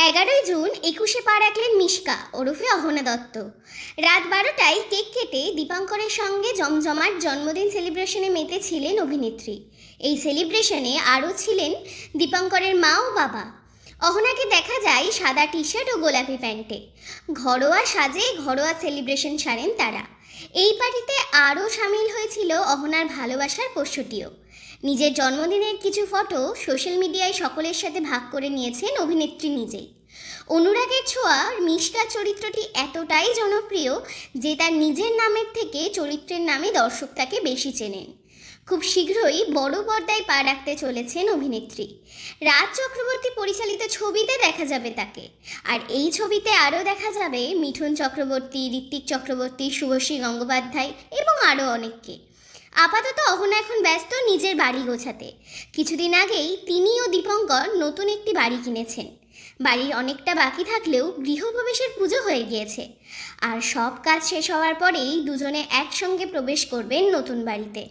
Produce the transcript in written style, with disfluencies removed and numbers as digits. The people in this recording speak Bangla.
11 জুন 21-এ পা রাখলেন মিশকা ওরফে অহনা দত্ত। রাত 12টায় কেক কেটে দীপঙ্করের সঙ্গে জমজমাট জন্মদিন সেলিব্রেশনে মেতেছিলেন অভিনেত্রী। এই সেলিব্রেশনে আরও ছিলেন দীপঙ্করের মা ও বাবা। অহনাকে দেখা যায় সাদা টি শার্ট ও গোলাপি প্যান্টে। ঘরোয়া সাজে ঘরোয়া সেলিব্রেশন সারেন তারা। এই পার্টিতে আরও সামিল হয়েছিল অহনার ভালোবাসার পোষ্যটিও। নিজের জন্মদিনের কিছু ফটো সোশ্যাল মিডিয়ায় সকলের সাথে ভাগ করে নিয়েছেন অভিনেত্রী নিজেই। অনুরাগের ছোঁয়া মিশকা চরিত্রটি এতটাই জনপ্রিয় যে তার নিজের নামের থেকে চরিত্রের নামে দর্শক তাকে বেশি চেনেন। খুব শীঘ্রই বড় পর্দায় পা রাখতে চলেছেন অভিনেত্রী। রাজ চক্রবর্তী পরিচালিত ছবিতে দেখা যাবে তাকে। আর এই ছবিতে আরও দেখা যাবে মিঠুন চক্রবর্তী, ঋত্বিক চক্রবর্তী, শুভশ্রী গঙ্গোপাধ্যায় এবং আরও অনেককে। আপাতত অহনা এখন ব্যস্ত নিজের বাড়ি গোছাতে। কিছুদিন আগেই তিনি ও দীপঙ্কর নতুন একটি বাড়ি কিনেছেন। বাড়ির অনেকটা বাকি থাকলেও গৃহপ্রবেশের পুজো হয়ে গিয়েছে। আর সব কাজ শেষ হওয়ার পরেই দুজনে একসঙ্গে প্রবেশ করবেন নতুন বাড়িতে।